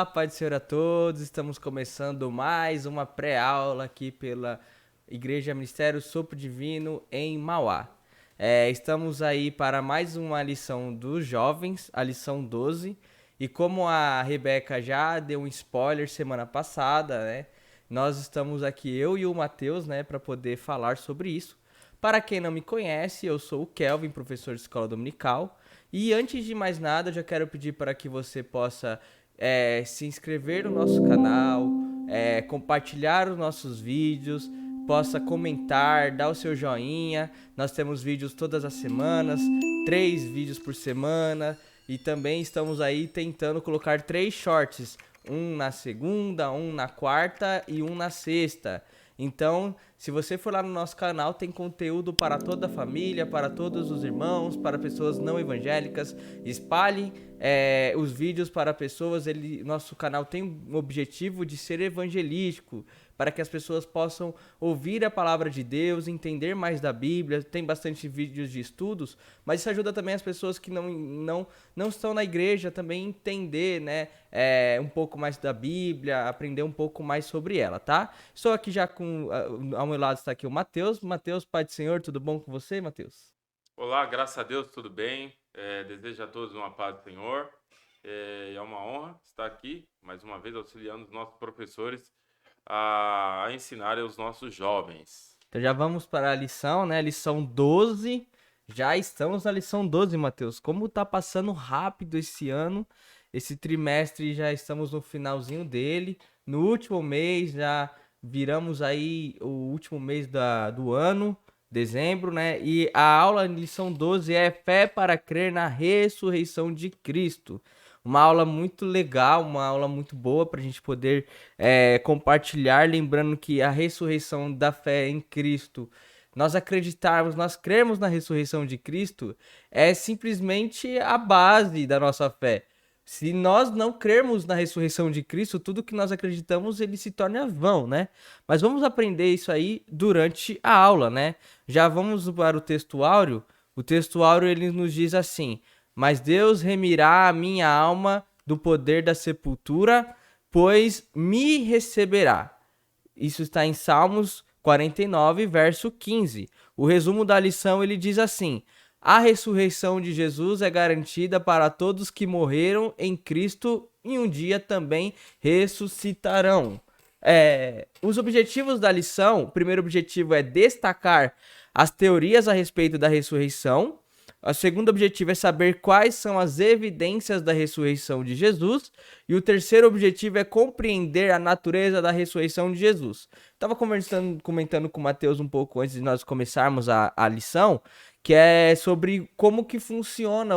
Olá, Pai do Senhor a todos. Estamos começando mais uma pré-aula aqui pela Igreja Ministério Sopro Divino em Mauá. Estamos aí para mais uma lição dos jovens, a lição 12. E como a Rebeca já deu um spoiler semana passada, né? Nós estamos aqui, eu e o Matheus, né, para poder falar sobre isso. Para quem não me conhece, eu sou o Kelvin, professor de escola dominical. E antes de mais nada, eu já quero pedir para que você possa se inscrever no nosso canal, compartilhar os nossos vídeos, possa comentar, dar o seu joinha. Nós temos vídeos todas as semanas, 3 vídeos por semana. E também estamos aí tentando colocar 3 shorts, um na segunda, um na quarta e um na sexta. Então, se você for lá no nosso canal, tem conteúdo para toda a família, para todos os irmãos, para pessoas não evangélicas. Espalhe os vídeos para pessoas. Nosso canal tem o objetivo de ser evangelístico, para que as pessoas possam ouvir a palavra de Deus, entender mais da Bíblia. Tem bastante vídeos de estudos, mas isso ajuda também as pessoas que não estão na igreja também entender, né, um pouco mais da Bíblia, aprender um pouco mais sobre ela, tá? Estou aqui já ao meu lado está aqui o Matheus. Matheus, Pai do Senhor, tudo bom com você, Matheus? Olá, graças a Deus, tudo bem? Desejo a todos uma paz do Senhor. É uma honra estar aqui, mais uma vez, auxiliando os nossos professores a ensinarem os nossos jovens. Então já vamos para a lição, né? Lição 12. Já estamos na lição 12, Matheus. Como tá passando rápido esse ano, esse trimestre já estamos no finalzinho dele. No último mês, já viramos aí o último mês do ano, dezembro, né? E a aula de lição 12 é Fé para crer na ressurreição de Cristo. Uma aula muito legal, uma aula muito boa para a gente poder compartilhar, lembrando que a ressurreição da fé em Cristo, nós acreditarmos, nós cremos na ressurreição de Cristo, é simplesmente a base da nossa fé. Se nós não crermos na ressurreição de Cristo, tudo que nós acreditamos, ele se torna vão, né? Mas vamos aprender isso aí durante a aula, né? Já vamos para o texto áureo. O texto áureo, ele nos diz assim: mas Deus remirá a minha alma do poder da sepultura, pois me receberá. Isso está em Salmos 49, verso 15. O resumo da lição, ele diz assim: a ressurreição de Jesus é garantida para todos que morreram em Cristo e um dia também ressuscitarão. Os objetivos da lição: o primeiro objetivo é destacar as teorias a respeito da ressurreição. O segundo objetivo é saber quais são as evidências da ressurreição de Jesus. E o terceiro objetivo é compreender a natureza da ressurreição de Jesus. Estava comentando com o Matheus um pouco antes de nós começarmos a lição, que é sobre como que funciona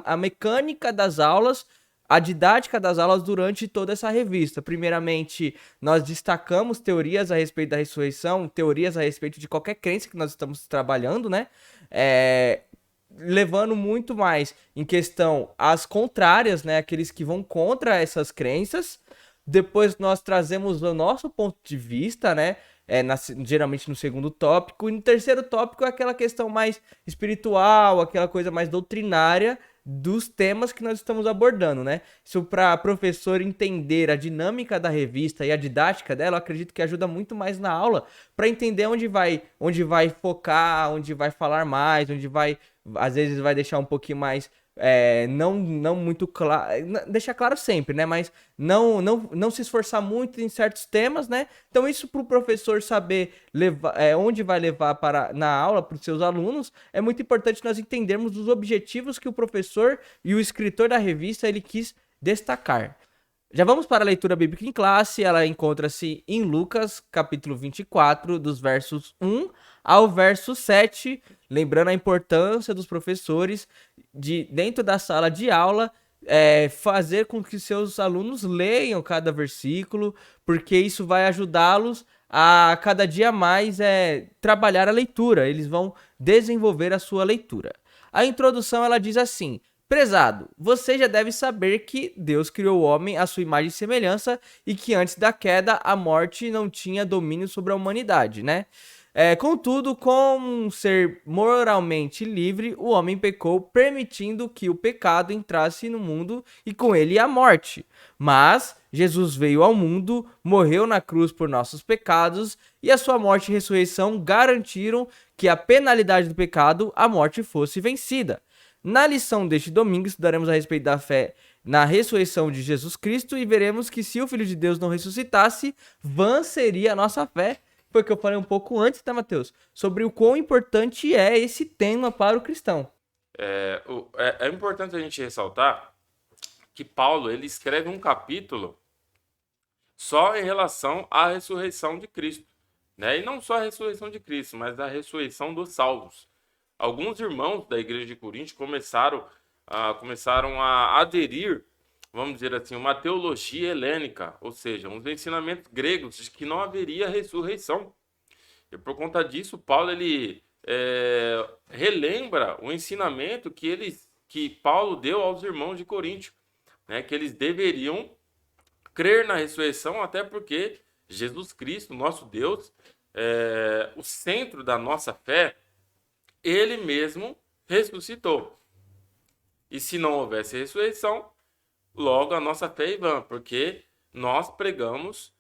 a mecânica das aulas, a didática das aulas durante toda essa revista. Primeiramente, nós destacamos teorias a respeito da ressurreição, teorias a respeito de qualquer crença que nós estamos trabalhando, né? Levando muito mais em questão as contrárias, né? Aqueles que vão contra essas crenças. Depois nós trazemos o nosso ponto de vista, né? Geralmente no segundo tópico. E no terceiro tópico é aquela questão mais espiritual, aquela coisa mais doutrinária dos temas que nós estamos abordando, né? Isso para professor entender a dinâmica da revista e a didática dela, eu acredito que ajuda muito mais na aula para entender onde vai focar, onde vai falar mais, onde vai, às vezes vai deixar um pouquinho mais não muito claro, deixar claro sempre, né? Mas não se esforçar muito em certos temas, né? Então isso para o professor saber levar, onde vai levar na aula para os seus alunos, é muito importante nós entendermos os objetivos que o professor e o escritor da revista ele quis destacar. Já vamos para a leitura bíblica em classe. Ela encontra-se em Lucas, capítulo 24, dos versos 1 ao verso 7. Lembrando a importância dos professores dentro da sala de aula, fazer com que seus alunos leiam cada versículo, porque isso vai ajudá-los a cada dia mais trabalhar a leitura. Eles vão desenvolver a sua leitura. A introdução ela diz assim: Prezado, você já deve saber que Deus criou o homem à sua imagem e semelhança e que antes da queda a morte não tinha domínio sobre a humanidade, né? Contudo, como um ser moralmente livre, o homem pecou, permitindo que o pecado entrasse no mundo e com ele a morte. Mas Jesus veio ao mundo, morreu na cruz por nossos pecados e a sua morte e ressurreição garantiram que a penalidade do pecado, a morte, fosse vencida. Na lição deste domingo, estudaremos a respeito da fé na ressurreição de Jesus Cristo e veremos que se o Filho de Deus não ressuscitasse, vã seria a nossa fé. Foi o que eu falei um pouco antes, tá, Mateus? Sobre o quão importante é esse tema para o cristão. É importante a gente ressaltar que Paulo ele escreve um capítulo só em relação à ressurreição de Cristo, né? E não só a ressurreição de Cristo, mas a ressurreição dos salvos. Alguns irmãos da igreja de Corinto começaram a aderir, vamos dizer assim, uma teologia helênica, ou seja, uns ensinamentos gregos de que não haveria ressurreição. E por conta disso, Paulo ele relembra o ensinamento que Paulo deu aos irmãos de Corinto, né? Que eles deveriam crer na ressurreição, até porque Jesus Cristo, nosso Deus, o centro da nossa fé, ele mesmo ressuscitou. E se não houvesse ressurreição, logo a nossa fé é vã, porque nós pregamos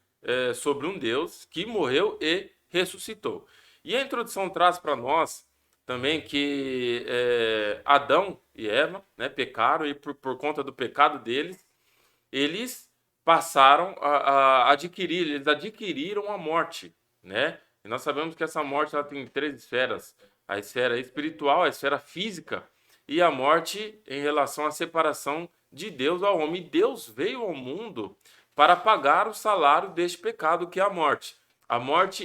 sobre um Deus que morreu e ressuscitou. E a introdução traz para nós também que Adão e Eva, né, pecaram e por conta do pecado deles, eles passaram a adquirir, eles adquiriram a morte, né? E nós sabemos que essa morte ela tem três esferas: a esfera espiritual, a esfera física e a morte em relação à separação de Deus ao homem. E Deus veio ao mundo para pagar o salário deste pecado, que é a morte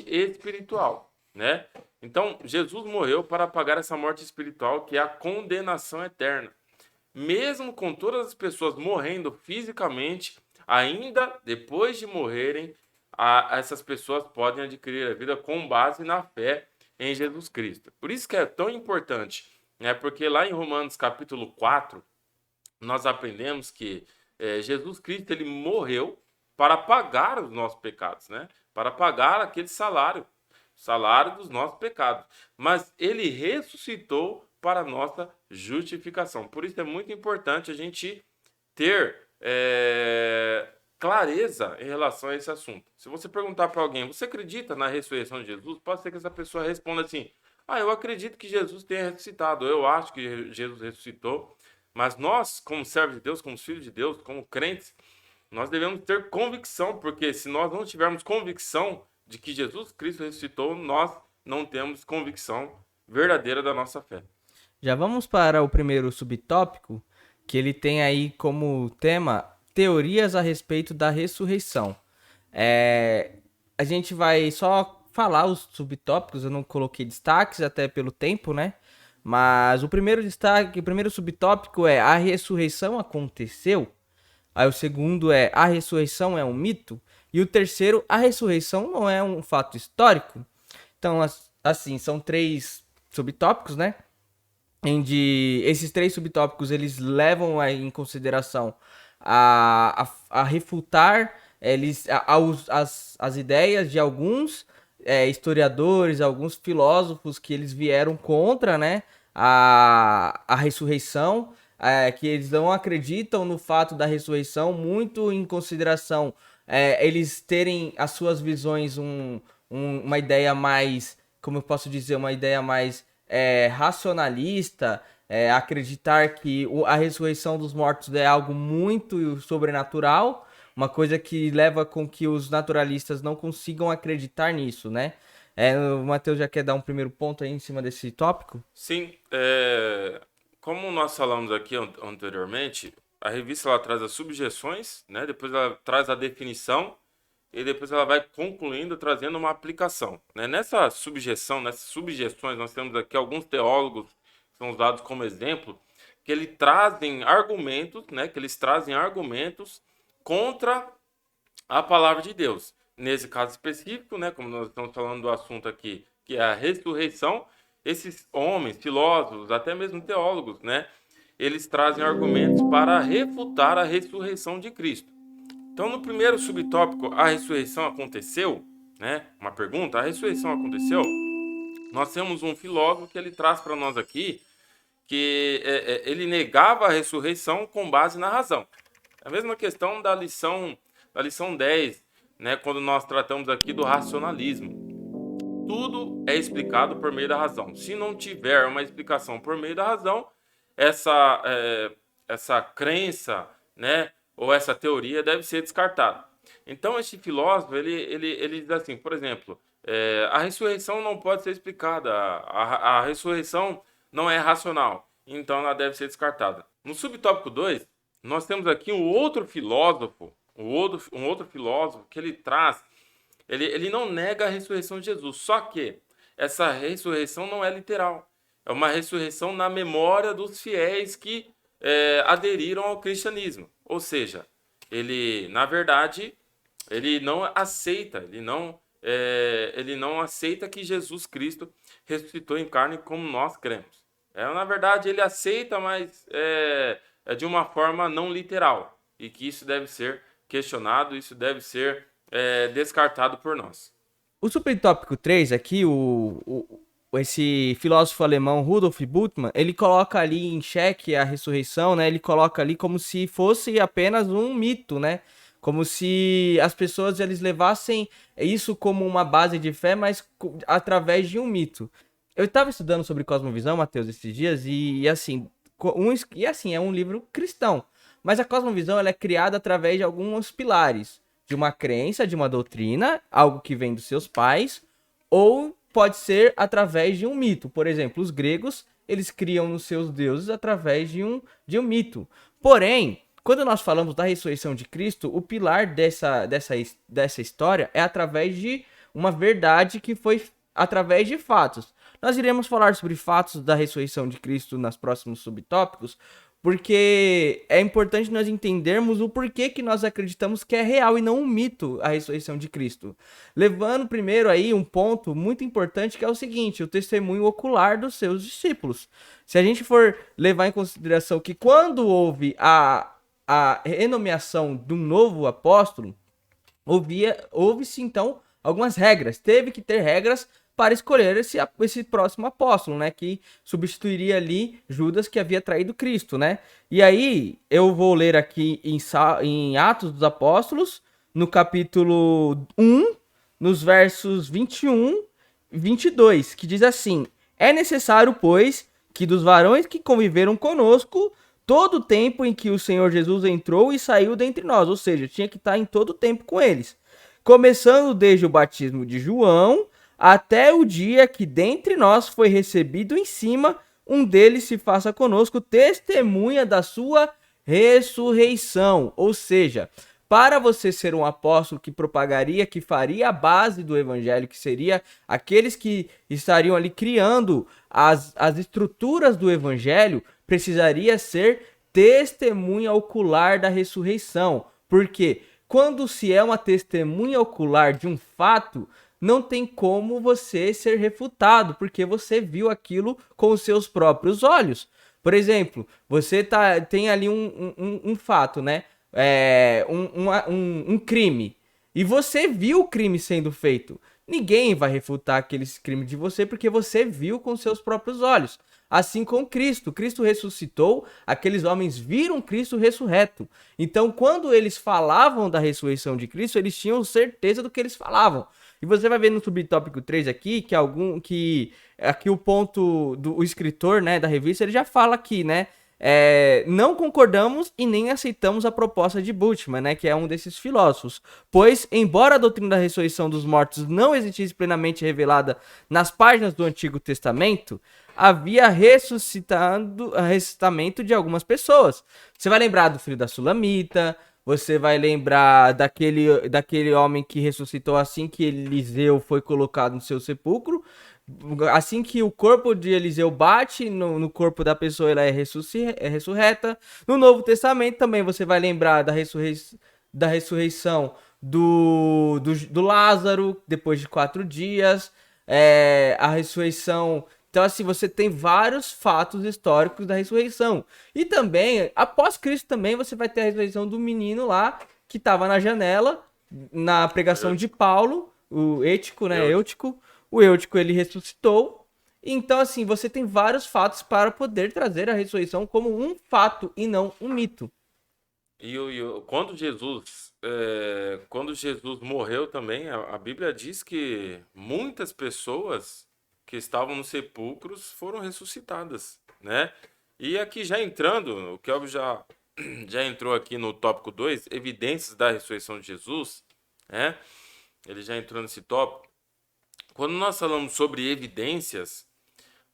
espiritual, né? Então, Jesus morreu para pagar essa morte espiritual, que é a condenação eterna. Mesmo com todas as pessoas morrendo fisicamente, ainda depois de morrerem, essas pessoas podem adquirir a vida com base na fé em Jesus Cristo. Por isso que é tão importante, né? Porque lá em Romanos capítulo 4, nós aprendemos que Jesus Cristo ele morreu para pagar os nossos pecados, né? Para pagar aquele salário dos nossos pecados. Mas ele ressuscitou para a nossa justificação. Por isso é muito importante a gente ter clareza em relação a esse assunto. Se você perguntar para alguém, você acredita na ressurreição de Jesus? Pode ser que essa pessoa responda assim: eu acredito que Jesus tenha ressuscitado, eu acho que Jesus ressuscitou. Mas nós, como servos de Deus, como filhos de Deus, como crentes, nós devemos ter convicção, porque se nós não tivermos convicção de que Jesus Cristo ressuscitou, nós não temos convicção verdadeira da nossa fé. Já vamos para o primeiro subtópico, que ele tem aí como tema teorias a respeito da ressurreição. A gente vai só falar os subtópicos, eu não coloquei destaques até pelo tempo, né? Mas o primeiro destaque, o primeiro subtópico é: a ressurreição aconteceu? Aí o segundo é: a ressurreição é um mito? E o terceiro: a ressurreição não é um fato histórico? Então, assim, são três subtópicos, né? Esses três subtópicos eles levam em consideração a refutar as ideias de alguns historiadores, alguns filósofos que eles vieram contra, né, a ressurreição, que eles não acreditam no fato da ressurreição, muito em consideração eles terem as suas visões uma ideia mais, como eu posso dizer, uma ideia mais racionalista, acreditar que a ressurreição dos mortos é algo muito sobrenatural, uma coisa que leva com que os naturalistas não consigam acreditar nisso, né? O Matheus já quer dar um primeiro ponto aí em cima desse tópico? Sim, como nós falamos aqui anteriormente, a revista ela traz as subjeções, né? Depois ela traz a definição e depois ela vai concluindo trazendo uma aplicação, né? Nessas subjeções, nós temos aqui alguns teólogos que são usados como exemplo, que eles trazem argumentos, né? Que eles trazem argumentos contra a palavra de Deus. Nesse caso específico, né? Como nós estamos falando do assunto aqui, que é a ressurreição, esses homens, filósofos, até mesmo teólogos, né? eles trazem argumentos para refutar a ressurreição de Cristo. Então, no primeiro subtópico, a ressurreição aconteceu, né? Uma pergunta, a ressurreição aconteceu? Nós temos um filósofo que ele traz para nós aqui que ele negava a ressurreição com base na razão. A mesma questão da lição 10, né, quando nós tratamos aqui do racionalismo. Tudo é explicado por meio da razão. Se não tiver uma explicação por meio da razão, essa crença, né, ou essa teoria deve ser descartada. Então, este filósofo, ele diz assim, por exemplo, a ressurreição não pode ser explicada, a ressurreição não é racional, então ela deve ser descartada. No subtópico 2, nós temos aqui um outro filósofo que ele traz, ele não nega a ressurreição de Jesus, só que essa ressurreição não é literal, é uma ressurreição na memória dos fiéis que aderiram ao cristianismo, ou seja, ele, na verdade, ele não aceita, ele não aceita que Jesus Cristo ressuscitou em carne como nós cremos. Na verdade, ele aceita, mas é de uma forma não literal. E que isso deve ser questionado, isso deve ser descartado por nós. O subtópico 3 aqui, esse filósofo alemão Rudolf Bultmann, ele coloca ali em xeque a ressurreição, né? Ele coloca ali como se fosse apenas um mito, né? Como se as pessoas eles levassem isso como uma base de fé, mas através de um mito. Eu estava estudando sobre cosmovisão, Matheus, esses dias, e assim, é um livro cristão. Mas a cosmovisão ela é criada através de alguns pilares. De uma crença, de uma doutrina, algo que vem dos seus pais, ou pode ser através de um mito. Por exemplo, os gregos, eles criam nos seus deuses através de um mito. Porém, quando nós falamos da ressurreição de Cristo, o pilar dessa história é através de uma verdade que foi através de fatos. Nós iremos falar sobre fatos da ressurreição de Cristo nos próximos subtópicos, porque é importante nós entendermos o porquê que nós acreditamos que é real e não um mito a ressurreição de Cristo. Levando primeiro aí um ponto muito importante que é o seguinte, o testemunho ocular dos seus discípulos. Se a gente for levar em consideração que quando houve a renomeação de um novo apóstolo, houve-se então algumas regras. Teve que ter regras para escolher esse próximo apóstolo, né? Que substituiria ali Judas, que havia traído Cristo, né? E aí, eu vou ler aqui em Atos dos Apóstolos, no capítulo 1, nos versos 21 e 22, que diz assim: é necessário, pois, que dos varões que conviveram conosco, todo o tempo em que o Senhor Jesus entrou e saiu dentre nós, ou seja, tinha que estar em todo o tempo com eles, começando desde o batismo de João, até o dia que dentre nós foi recebido em cima, um deles se faça conosco testemunha da sua ressurreição. Ou seja, para você ser um apóstolo que propagaria, que faria a base do evangelho, que seria aqueles que estariam ali criando as estruturas do evangelho, precisaria ser testemunha ocular da ressurreição. Porque quando se é uma testemunha ocular de um fato, não tem como você ser refutado, porque você viu aquilo com os seus próprios olhos. Por exemplo, você tem ali um fato, né? Um crime. E você viu o crime sendo feito. Ninguém vai refutar aquele crime de você, porque você viu com os seus próprios olhos. Assim com Cristo. Cristo ressuscitou, aqueles homens viram Cristo ressurreto. Então, quando eles falavam da ressurreição de Cristo, eles tinham certeza do que eles falavam. E você vai ver no subtópico 3 aqui, que aqui o ponto do escritor, né, da revista, ele já fala aqui, né? Não concordamos e nem aceitamos a proposta de Bultmann, né, que é um desses filósofos. Pois, embora a doutrina da ressurreição dos mortos não existisse plenamente revelada nas páginas do Antigo Testamento, havia ressuscitamento de algumas pessoas. Você vai lembrar do filho da Sulamita, você vai lembrar daquele homem que ressuscitou assim que Eliseu foi colocado no seu sepulcro. Assim que o corpo de Eliseu bate no corpo da pessoa, ela é ressurreta. No Novo Testamento também você vai lembrar da ressurreição do Lázaro, depois de 4 dias. A ressurreição Então, assim, você tem vários fatos históricos da ressurreição. E também, após Cristo também, você vai ter a ressurreição do menino lá, que estava na janela, na pregação de Paulo, o Éutico, né? Eutico. O Eutico, ele ressuscitou. Então, assim, você tem vários fatos para poder trazer a ressurreição como um fato e não um mito. Quando Jesus morreu também, a Bíblia diz que muitas pessoas que estavam nos sepulcros foram ressuscitadas, né? E aqui já entrando, o Kelvin já entrou aqui no tópico 2, evidências da ressurreição de Jesus, né? Ele já entrou nesse tópico. Quando nós falamos sobre evidências,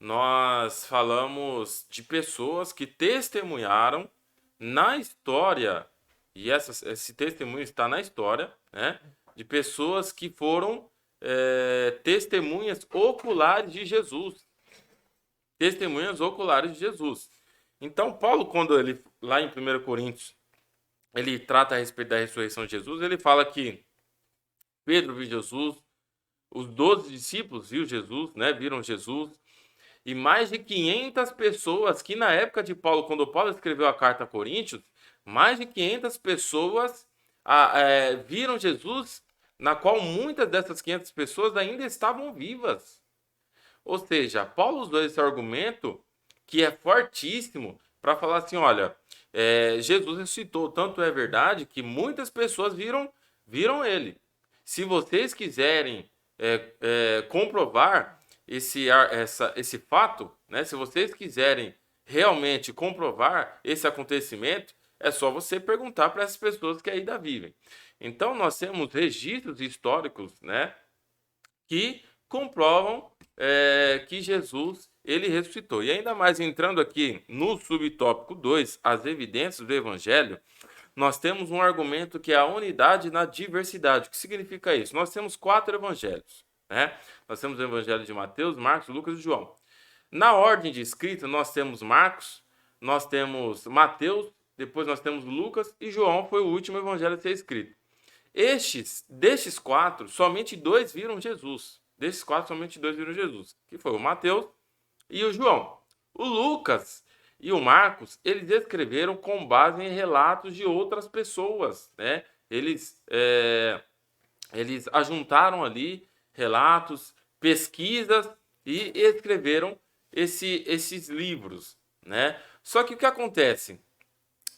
nós falamos de pessoas que testemunharam na história, e esse testemunho está na história, né? De pessoas que foram testemunhas oculares de Jesus. Testemunhas oculares de Jesus. Então, Paulo, quando ele, lá em 1 Coríntios, ele trata a respeito da ressurreição de Jesus, ele fala que Pedro viu Jesus, os 12 discípulos viram Jesus, e mais de 500 pessoas que na época de Paulo, quando Paulo escreveu a carta a Coríntios, mais de 500 pessoas viram Jesus, na qual muitas dessas 500 pessoas ainda estavam vivas. Ou seja, Paulo usou esse argumento, que é fortíssimo, para falar assim, olha, Jesus ressuscitou, tanto é verdade que muitas pessoas viram ele. Se vocês quiserem comprovar esse fato, né? Se vocês quiserem realmente comprovar esse acontecimento, é só você perguntar para essas pessoas que ainda vivem. Então, nós temos registros históricos, né, que comprovam que Jesus ele ressuscitou. E ainda mais entrando aqui no subtópico 2, as evidências do Evangelho, nós temos um argumento que é a unidade na diversidade. O que significa isso? Nós temos 4 evangelhos, né? Nós temos o evangelho de Mateus, Marcos, Lucas e João. Na ordem de escrita, nós temos Marcos, nós temos Mateus, depois nós temos Lucas e João foi o último evangelho a ser escrito. Destes 4, somente 2 viram Jesus. Desses 4, somente 2 viram Jesus, que foi o Mateus e o João. O Lucas e o Marcos, eles escreveram com base em relatos de outras pessoas, né? Eles ajuntaram ali relatos, pesquisas e escreveram esses livros, né? Só que o que acontece?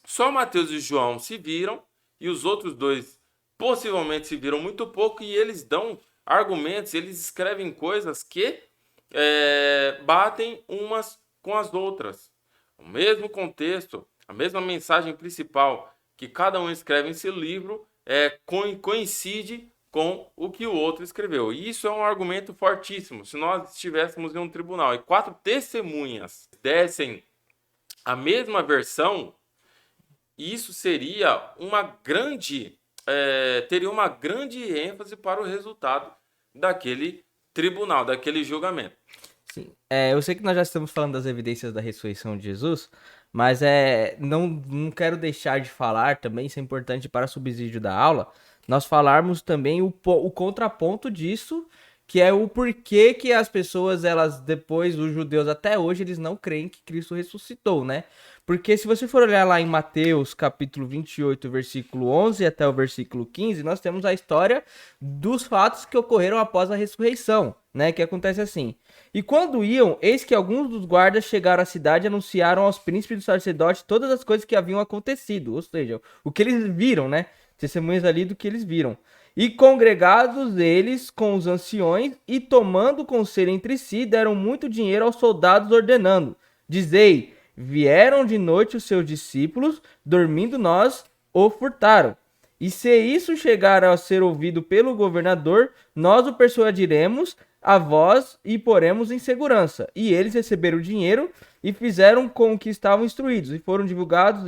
Só Mateus e João se viram e os outros 2 possivelmente se viram muito pouco, e eles dão argumentos, eles escrevem coisas que batem umas com as outras. O mesmo contexto, a mesma mensagem principal que cada um escreve em seu livro coincide com o que o outro escreveu. E isso é um argumento fortíssimo. Se nós estivéssemos em um tribunal e 4 testemunhas dessem a mesma versão, isso seria teria uma grande ênfase para o resultado daquele tribunal, daquele julgamento. Sim. Eu sei que nós já estamos falando das evidências da ressurreição de Jesus, mas não quero deixar de falar também, isso é importante para o subsídio da aula, nós falarmos também o contraponto disso, que é o porquê que as pessoas, depois, os judeus até hoje, eles não creem que Cristo ressuscitou, né? Porque se você for olhar lá em Mateus, capítulo 28, versículo 11 até o versículo 15, nós temos a história dos fatos que ocorreram após a ressurreição, né? Que acontece assim. E quando iam, eis que alguns dos guardas chegaram à cidade e anunciaram aos príncipes dos sacerdotes todas as coisas que haviam acontecido. Ou seja, o que eles viram, né? Testemunhas ali do que eles viram. E congregados eles com os anciões e tomando conselho entre si, deram muito dinheiro aos soldados, ordenando: dizei, vieram de noite os seus discípulos, dormindo nós o furtaram. E se isso chegar a ser ouvido pelo governador, nós o persuadiremos a vós e poremos em segurança. E eles receberam o dinheiro e fizeram com que estavam instruídos, e foram divulgados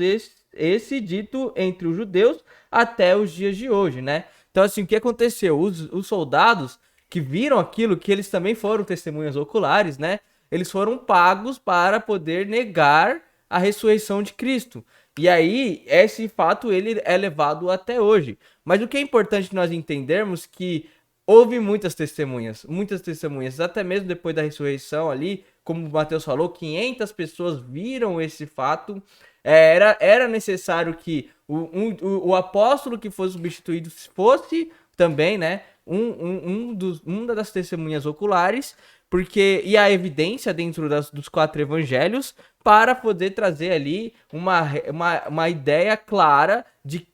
esse dito entre os judeus até os dias de hoje, né? Então, assim, o que aconteceu? Os soldados que viram aquilo, que eles também foram testemunhas oculares, né? Eles foram pagos para poder negar a ressurreição de Cristo. E aí, esse fato ele é levado até hoje. Mas o que é importante nós entendermos que houve muitas testemunhas, até mesmo depois da ressurreição ali, como o Mateus falou, 500 pessoas viram esse fato. Era necessário que o apóstolo que fosse substituído fosse também, né, uma das testemunhas oculares, porque e a evidência dentro dos 4 evangelhos para poder trazer ali uma ideia clara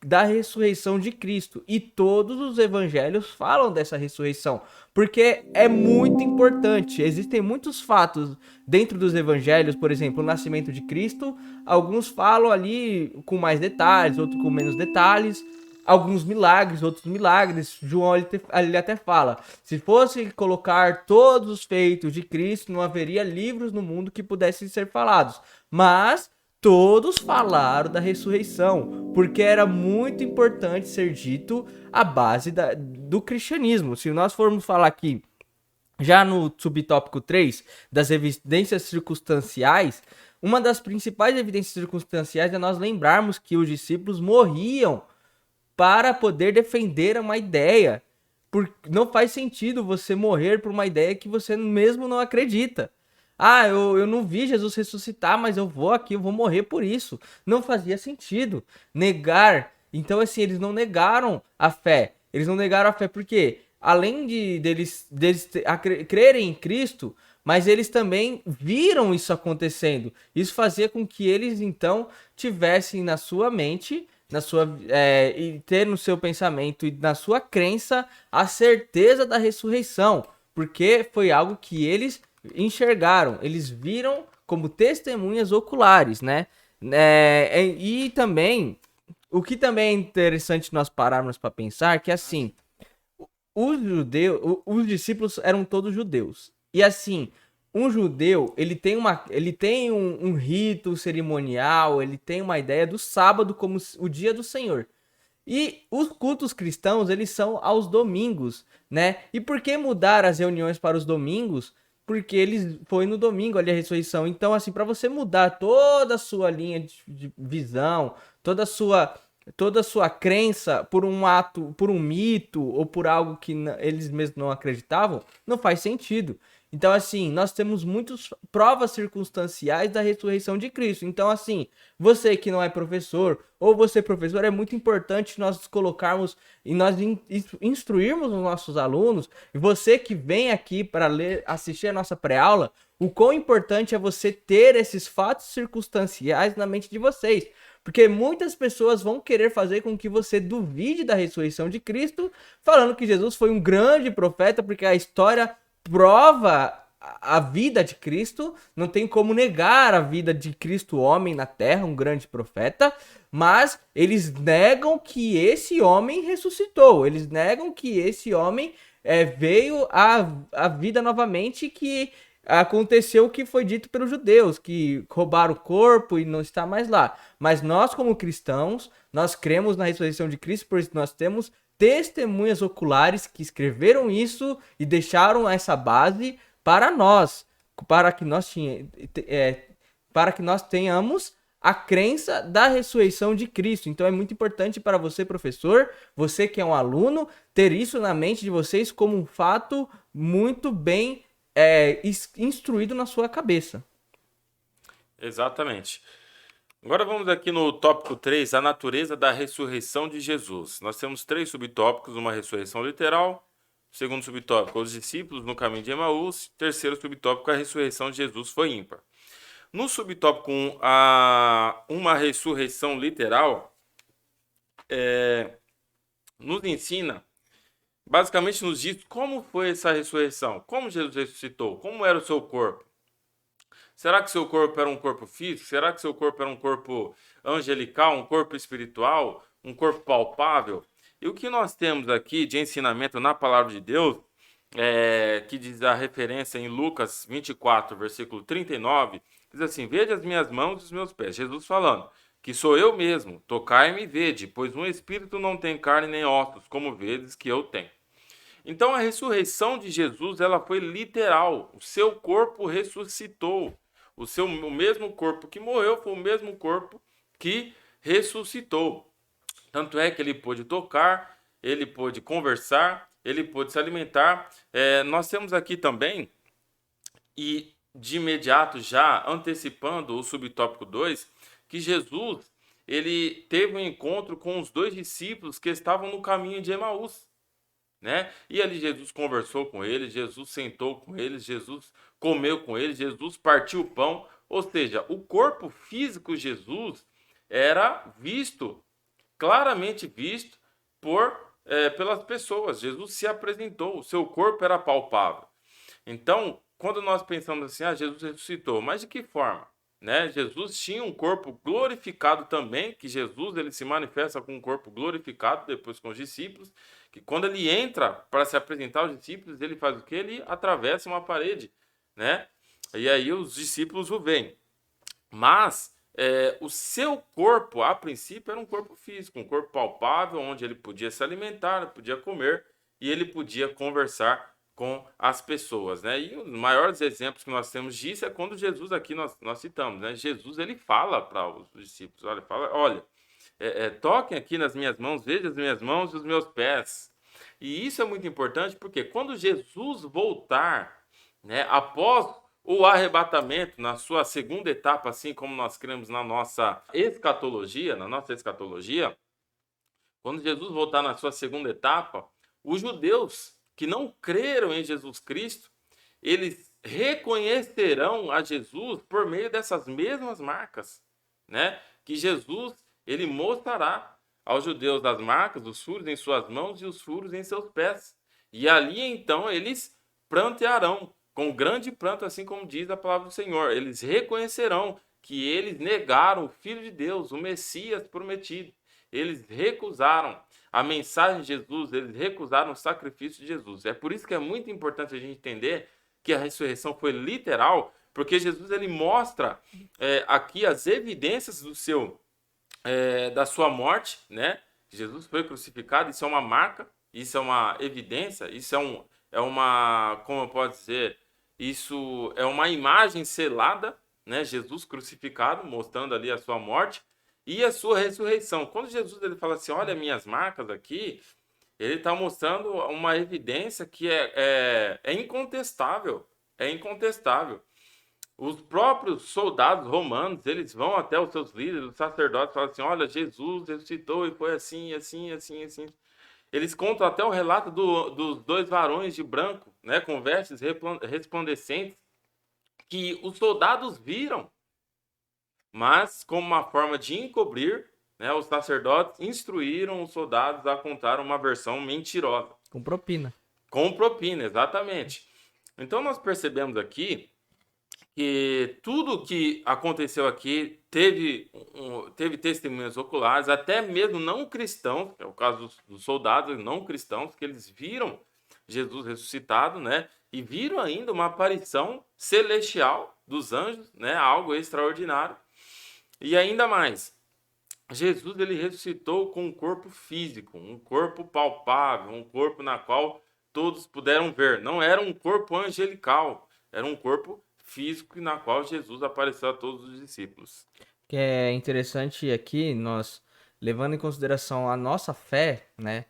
da ressurreição de Cristo. E todos os evangelhos falam dessa ressurreição, porque é muito importante. Existem muitos fatos dentro dos evangelhos, por exemplo, o nascimento de Cristo. Alguns falam ali com mais detalhes, outros com menos detalhes. Alguns milagres, outros milagres. João ele até fala: se fosse colocar todos os feitos de Cristo, não haveria livros no mundo que pudessem ser falados. Mas todos falaram da ressurreição, porque era muito importante ser dito a base do cristianismo. Se nós formos falar aqui, já no subtópico 3, das evidências circunstanciais, uma das principais evidências circunstanciais é nós lembrarmos que os discípulos morriam para poder defender uma ideia. Não faz sentido você morrer por uma ideia que você mesmo não acredita. Ah, eu não vi Jesus ressuscitar, mas eu vou morrer por isso. Não fazia sentido negar. Então, assim, eles não negaram a fé. Eles não negaram a fé porque, além deles crerem em Cristo, mas eles também viram isso acontecendo. Isso fazia com que eles, então, tivessem na sua mente, e ter no seu pensamento e na sua crença a certeza da ressurreição, porque foi algo que eles enxergaram, eles viram como testemunhas oculares, né? E também, o que também é interessante nós pararmos para pensar, que assim, os discípulos eram todos judeus, e assim, um judeu, ele tem um rito cerimonial, ele tem uma ideia do sábado como o dia do Senhor. E os cultos cristãos, eles são aos domingos, né? E por que mudar as reuniões para os domingos? Porque foi no domingo ali a ressurreição. Então, assim, para você mudar toda a sua linha de visão, toda a sua crença por um ato, por um mito ou por algo que eles mesmos não acreditavam, não faz sentido. Então, assim, nós temos muitas provas circunstanciais da ressurreição de Cristo. Então, assim, você que não é professor, ou você professor, é muito importante nós colocarmos e nós instruirmos os nossos alunos, e você que vem aqui para assistir a nossa pré-aula, o quão importante é você ter esses fatos circunstanciais na mente de vocês. Porque muitas pessoas vão querer fazer com que você duvide da ressurreição de Cristo, falando que Jesus foi um grande profeta, porque a história prova a vida de Cristo, não tem como negar a vida de Cristo, homem na terra, um grande profeta, mas eles negam que esse homem ressuscitou, eles negam que esse homem veio à vida novamente, que aconteceu o que foi dito pelos judeus, que roubaram o corpo e não está mais lá. Mas nós, como cristãos, nós cremos na ressurreição de Cristo, por isso nós temos testemunhas oculares que escreveram isso e deixaram essa base para nós, para que nós tenhamos a crença da ressurreição de Cristo. Então é muito importante para você, professor, você que é um aluno, ter isso na mente de vocês como um fato muito bem instruído na sua cabeça. Exatamente. Agora vamos aqui no tópico 3, a natureza da ressurreição de Jesus. Nós temos 3 subtópicos, uma ressurreição literal, segundo subtópico, os discípulos no caminho de Emaús, terceiro subtópico, a ressurreição de Jesus foi ímpar. No subtópico 1, uma ressurreição literal, nos ensina, basicamente nos diz como foi essa ressurreição, como Jesus ressuscitou, como era o seu corpo. Será que seu corpo era um corpo físico? Será que seu corpo era um corpo angelical, um corpo espiritual, um corpo palpável? E o que nós temos aqui de ensinamento na palavra de Deus, que diz a referência em Lucas 24, versículo 39, diz assim: veja as minhas mãos e os meus pés. Jesus falando que sou eu mesmo, tocai-me e vede, pois um espírito não tem carne nem ossos, como vedes que eu tenho. Então a ressurreição de Jesus, ela foi literal. O seu corpo ressuscitou. O mesmo corpo que morreu foi o mesmo corpo que ressuscitou. Tanto é que ele pôde tocar, ele pôde conversar, ele pôde se alimentar. Nós temos aqui também, e de imediato já antecipando o subtópico 2, que Jesus ele teve um encontro com os 2 discípulos que estavam no caminho de Emaús, né? E ali Jesus conversou com eles, Jesus sentou com eles, Jesus comeu com eles, Jesus partiu o pão, ou seja, o corpo físico de Jesus era visto, claramente visto pelas pessoas. Jesus se apresentou, o seu corpo era palpável. Então, quando nós pensamos assim, Jesus ressuscitou, mas de que forma? Né? Jesus tinha um corpo glorificado também, que Jesus ele se manifesta com um corpo glorificado depois com os discípulos, que quando ele entra para se apresentar aos discípulos, ele faz o quê? Ele atravessa uma parede, né? E aí os discípulos o veem. Mas o seu corpo, a princípio, era um corpo físico, um corpo palpável, onde ele podia se alimentar, podia comer e ele podia conversar com as pessoas, né? E os maiores exemplos que nós temos disso é quando Jesus aqui nós citamos, né? Jesus ele fala para os discípulos, olha, toquem aqui nas minhas mãos, vejam as minhas mãos e os meus pés. E isso é muito importante porque quando Jesus voltar, né, após o arrebatamento, na sua segunda etapa, assim como nós cremos na nossa escatologia, quando Jesus voltar na sua segunda etapa, os judeus que não creram em Jesus Cristo, eles reconhecerão a Jesus por meio dessas mesmas marcas, né? Que Jesus ele mostrará aos judeus as marcas, os furos em suas mãos e os furos em seus pés. E ali então eles prantearão com grande pranto, assim como diz a palavra do Senhor. Eles reconhecerão que eles negaram o Filho de Deus, o Messias prometido. Eles recusaram a mensagem de Jesus, eles recusaram o sacrifício de Jesus. É por isso que é muito importante a gente entender que a ressurreição foi literal, porque Jesus ele mostra aqui as evidências da sua morte, né? Jesus foi crucificado, isso é uma marca, isso é uma evidência, isso é uma, como eu posso dizer, isso é uma imagem selada, né? Jesus crucificado, mostrando ali a sua morte e a sua ressurreição. Quando Jesus ele fala assim, olha minhas marcas aqui, ele está mostrando uma evidência que é incontestável, é incontestável. Os próprios soldados romanos, eles vão até os seus líderes, os sacerdotes, falam assim, olha, Jesus ressuscitou e foi assim, assim, assim, assim. Eles contam até o relato dos 2 varões de branco, né, com vestes resplandecentes, que os soldados viram, mas como uma forma de encobrir, né, os sacerdotes instruíram os soldados a contar uma versão mentirosa. Com propina. Com propina, exatamente. Então nós percebemos aqui que tudo que aconteceu aqui teve testemunhas oculares, até mesmo não cristãos, que é o caso dos soldados não cristãos, que eles viram Jesus ressuscitado, né? E viram ainda uma aparição celestial dos anjos, né? Algo extraordinário. E ainda mais, Jesus ele ressuscitou com um corpo físico, um corpo palpável, um corpo na qual todos puderam ver. Não era um corpo angelical, era um corpo físico na qual Jesus apareceu a todos os discípulos. Que é interessante aqui, nós levando em consideração a nossa fé, né?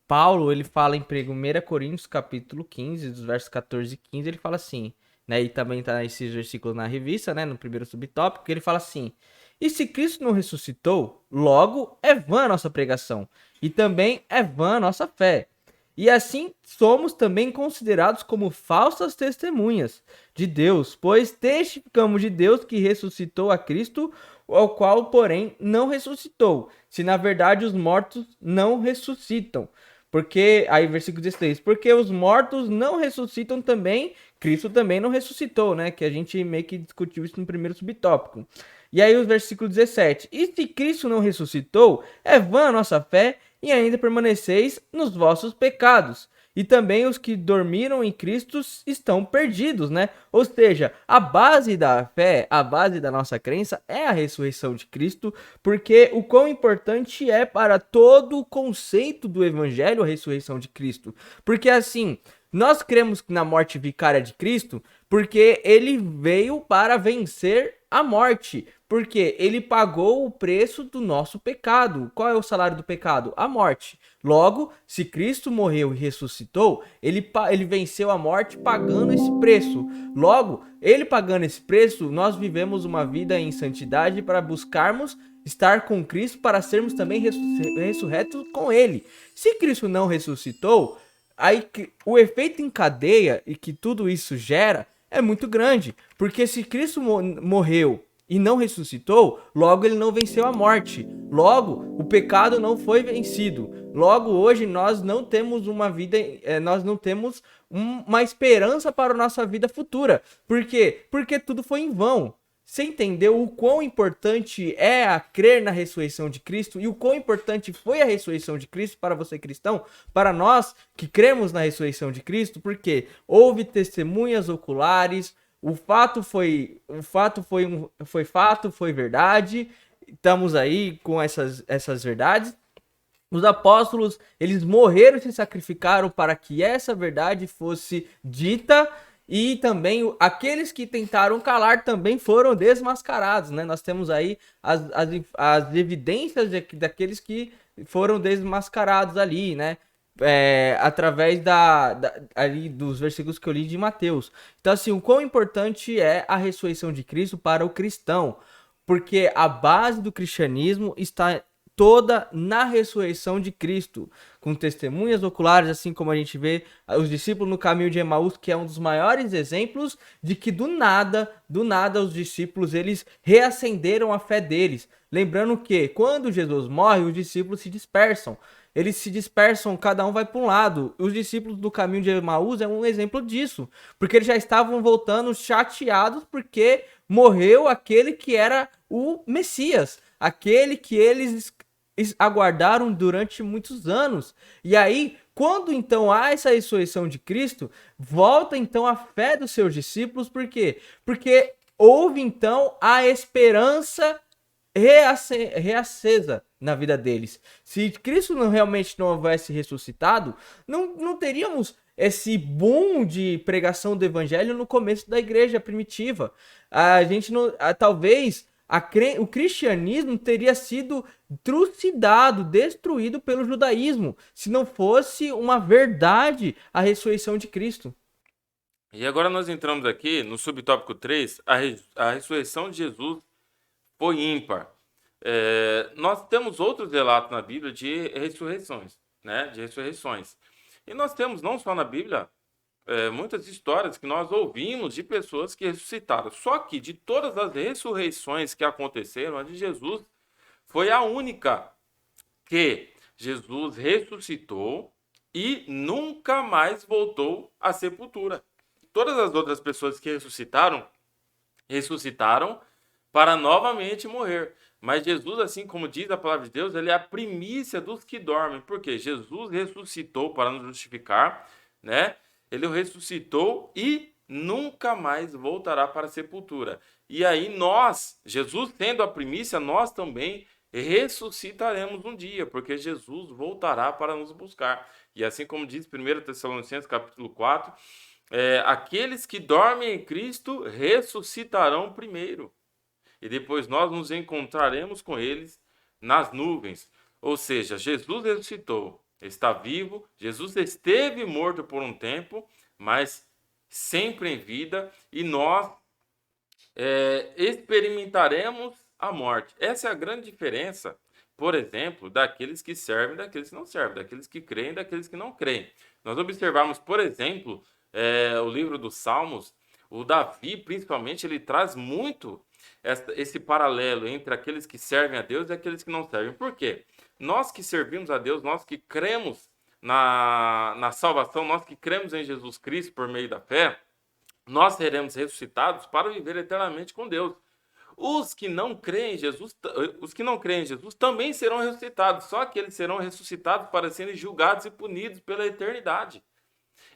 Paulo, ele fala em 1 Coríntios, capítulo 15, dos versos 14 e 15, ele fala assim, né? E também tá esses versículos na revista, né? No primeiro subtópico, que ele fala assim: e se Cristo não ressuscitou, logo é vã a nossa pregação, e também é vã a nossa fé. E assim somos também considerados como falsas testemunhas de Deus, pois testificamos de Deus que ressuscitou a Cristo, o qual, porém, não ressuscitou, se na verdade os mortos não ressuscitam. Porque, aí versículo 16, porque os mortos não ressuscitam também, Cristo também não ressuscitou, né? Que a gente meio que discutiu isso no primeiro subtópico. E aí o versículo 17, e se Cristo não ressuscitou, é vã a nossa fé e ainda permaneceis nos vossos pecados. E também os que dormiram em Cristo estão perdidos, né? Ou seja, a base da fé, a base da nossa crença é a ressurreição de Cristo, porque o quão importante é para todo o conceito do evangelho a ressurreição de Cristo. Porque assim, Nós cremos na morte vicária de Cristo porque ele veio para vencer a morte. Porque ele pagou o preço do nosso pecado. Qual é o salário do pecado? A morte. Logo, se Cristo morreu e ressuscitou, ele venceu a morte pagando esse preço. Logo, ele pagando esse preço, nós vivemos uma vida em santidade para buscarmos estar com Cristo, para sermos também ressurretos com ele. Se Cristo não ressuscitou, aí o efeito em cadeia e que tudo isso gera é muito grande. Porque se Cristo morreu e não ressuscitou, logo ele não venceu a morte. Logo, o pecado não foi vencido. Logo, hoje nós não temos uma vida, nós não temos uma esperança para a nossa vida futura. Por quê? Porque tudo foi em vão. Você entendeu o quão importante é a crer na ressurreição de Cristo e o quão importante foi a ressurreição de Cristo para você cristão, para nós que cremos na ressurreição de Cristo, porque houve testemunhas oculares, foi verdade. Estamos aí com essas verdades. Os apóstolos, eles morreram e se sacrificaram para que essa verdade fosse dita, e também aqueles que tentaram calar também foram desmascarados, né? Nós temos aí as evidências daqueles que foram desmascarados ali, né? Através ali dos versículos que eu li de Mateus. Então, assim, o quão importante é a ressurreição de Cristo para o cristão, porque a base do cristianismo está toda na ressurreição de Cristo, com testemunhas oculares, assim como a gente vê os discípulos no caminho de Emaús, que é um dos maiores exemplos de que do nada os discípulos eles reacenderam a fé deles. Lembrando que quando Jesus morre, os discípulos se dispersam. Eles se dispersam, cada um vai para um lado. Os discípulos do caminho de Emaús é um exemplo disso, porque eles já estavam voltando chateados porque morreu aquele que era o Messias, aquele que eles aguardaram durante muitos anos. E aí, quando então há essa ressurreição de Cristo, volta então a fé dos seus discípulos, por quê? Porque houve então a esperança reacesa na vida deles. Se Cristo realmente não houvesse ressuscitado, não teríamos esse boom de pregação do evangelho no começo da igreja primitiva. A gente não, talvez o cristianismo teria sido trucidado, destruído pelo judaísmo, se não fosse uma verdade a ressurreição de Cristo. E agora nós entramos aqui no subtópico 3, a ressurreição de Jesus foi ímpar. Nós temos outros relatos na Bíblia de ressurreições, né? De ressurreições. E nós temos, não só na Bíblia, muitas histórias que nós ouvimos de pessoas que ressuscitaram. Só que de todas as ressurreições que aconteceram, a de Jesus foi a única que Jesus ressuscitou e nunca mais voltou à sepultura. Todas as outras pessoas que ressuscitaram para novamente morrer. Mas Jesus, assim como diz a palavra de Deus, ele é a primícia dos que dormem. Porque Jesus ressuscitou para nos justificar, né? Ele ressuscitou e nunca mais voltará para a sepultura. E aí nós, Jesus sendo a primícia, nós também ressuscitaremos um dia, porque Jesus voltará para nos buscar. E assim como diz 1 Tessalonicenses capítulo 4, aqueles que dormem em Cristo ressuscitarão primeiro. E depois nós nos encontraremos com eles nas nuvens. Ou seja, Jesus ressuscitou, está vivo, Jesus esteve morto por um tempo, mas sempre em vida, e nós experimentaremos a morte. Essa é a grande diferença, por exemplo, daqueles que servem e daqueles que não servem, daqueles que creem e daqueles que não creem. Nós observamos, por exemplo, o livro dos Salmos, o Davi, principalmente, ele traz muito esse paralelo entre aqueles que servem a Deus e aqueles que não servem. Por quê? Nós que servimos a Deus, nós que cremos na salvação, nós que cremos em Jesus Cristo por meio da fé, nós seremos ressuscitados para viver eternamente com Deus. Os que não creem em Jesus também serão ressuscitados, só que eles serão ressuscitados para serem julgados e punidos pela eternidade.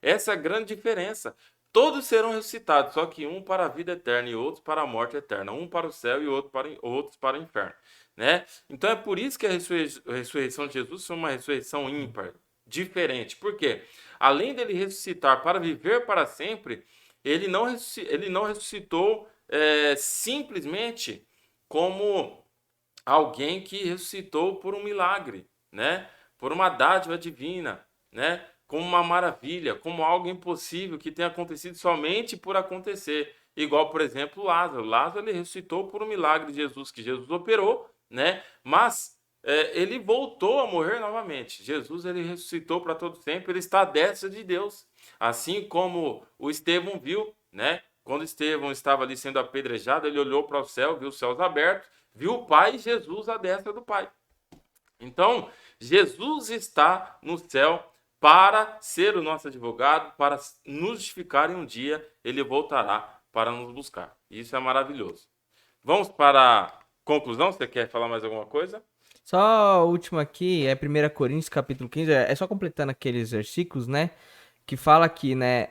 Essa é a grande diferença. Todos serão ressuscitados, só que um para a vida eterna e outros para a morte eterna. Um para o céu e outros para o inferno. Né? Então é por isso que a ressurreição de Jesus foi uma ressurreição ímpar. diferente. Por quê? Além dele ressuscitar para viver para sempre, ele não ressuscitou simplesmente como alguém que ressuscitou por um milagre, né? Por uma dádiva divina, né? Como uma maravilha, como algo impossível que tenha acontecido somente por acontecer. Igual, por exemplo, Lázaro. Lázaro ele ressuscitou por um milagre de Jesus, que Jesus operou, né? Mas ele voltou a morrer novamente. Jesus ele ressuscitou para todo sempre, ele está à destra de Deus. Assim como o Estevão viu, né? Quando Estevão estava ali sendo apedrejado, ele olhou para o céu, viu os céus abertos, viu o Pai e Jesus à destra do Pai. Então, Jesus está no céu para ser o nosso advogado, para nos justificar e um dia ele voltará para nos buscar. Isso é maravilhoso. Vamos para a conclusão? Você quer falar mais alguma coisa? Só a última aqui, é 1 Coríntios, capítulo 15, é só completando aqueles versículos, né? Que fala aqui, né?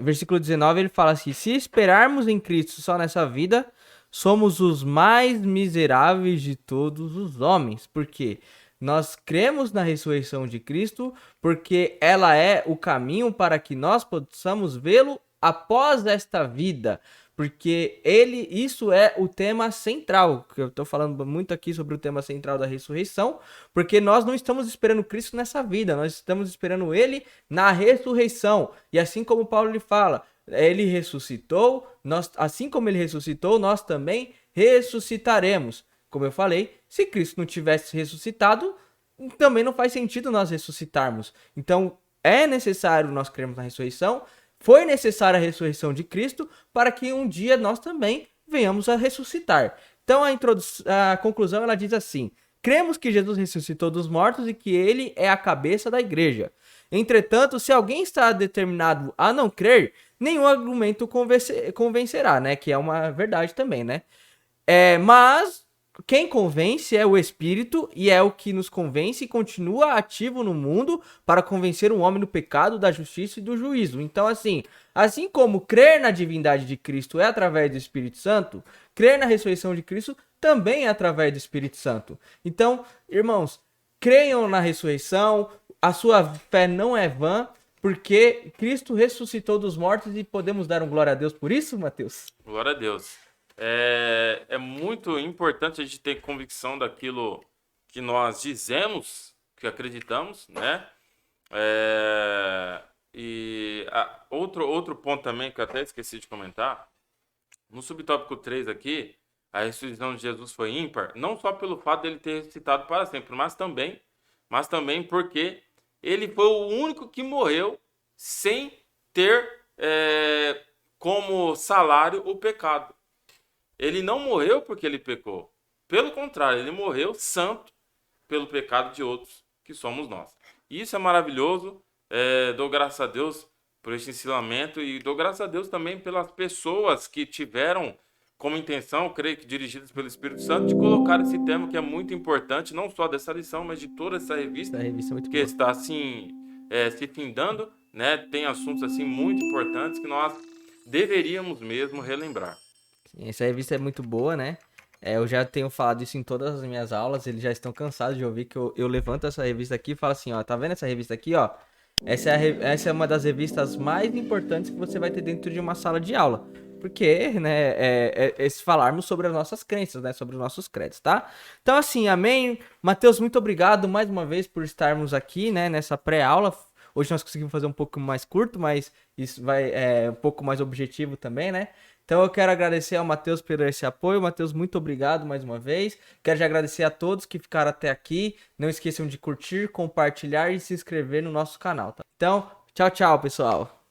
Versículo 19, ele fala assim: se esperarmos em Cristo só nessa vida, somos os mais miseráveis de todos os homens. Por quê? Nós cremos na ressurreição de Cristo, porque ela é o caminho para que nós possamos vê-lo após esta vida. Porque isso é o tema central, que eu tô falando muito aqui sobre o tema central da ressurreição, porque nós não estamos esperando Cristo nessa vida, nós estamos esperando ele na ressurreição. E assim como Paulo lhe fala, ele ressuscitou, assim como ele ressuscitou, nós também ressuscitaremos. Como eu falei, se Cristo não tivesse ressuscitado, também não faz sentido nós ressuscitarmos. Então, é necessário nós crermos na ressurreição. Foi necessária a ressurreição de Cristo para que um dia nós também venhamos a ressuscitar. Então a conclusão ela diz assim: cremos que Jesus ressuscitou dos mortos e que ele é a cabeça da igreja. Entretanto, se alguém está determinado a não crer, nenhum argumento convencerá, né? Que é uma verdade também, né? Mas quem convence é o Espírito, e é o que nos convence e continua ativo no mundo para convencer o homem do pecado, da justiça e do juízo. Então, assim como crer na divindade de Cristo é através do Espírito Santo, crer na ressurreição de Cristo também é através do Espírito Santo. Então, irmãos, creiam na ressurreição, a sua fé não é vã, porque Cristo ressuscitou dos mortos e podemos dar um glória a Deus por isso, Mateus? Glória a Deus. É muito importante a gente ter convicção daquilo que nós dizemos, que acreditamos, né? Outro ponto também que eu até esqueci de comentar, no subtópico 3 aqui, a ressurreição de Jesus foi ímpar, não só pelo fato dele ter ressuscitado para sempre, mas também porque ele foi o único que morreu sem ter como salário o pecado. Ele não morreu porque ele pecou. Pelo contrário, ele morreu santo pelo pecado de outros, que somos nós. E isso é maravilhoso. Dou graças a Deus por este ensinamento e dou graças a Deus também pelas pessoas que tiveram como intenção, creio que dirigidas pelo Espírito Santo, de colocar esse tema que é muito importante, não só dessa lição, mas de toda essa revista Essa revista é muito que boa. está assim se findando, né? Tem assuntos assim muito importantes que nós deveríamos mesmo relembrar. Essa revista é muito boa, né? Eu já tenho falado isso em todas as minhas aulas, eles já estão cansados de ouvir que eu levanto essa revista aqui e falo assim, ó, tá vendo essa revista aqui, ó? Essa é uma das revistas mais importantes que você vai ter dentro de uma sala de aula. Porque, né, falarmos sobre as nossas crenças, né, sobre os nossos credos, tá? Então, assim, amém. Mateus, muito obrigado mais uma vez por estarmos aqui, né, nessa pré-aula. Hoje nós conseguimos fazer um pouco mais curto, mas isso vai um pouco mais objetivo também, né? Então eu quero agradecer ao Mateus por esse apoio. Mateus, muito obrigado mais uma vez. Quero agradecer a todos que ficaram até aqui. Não esqueçam de curtir, compartilhar e se inscrever no nosso canal, tá? Então, tchau, tchau, pessoal.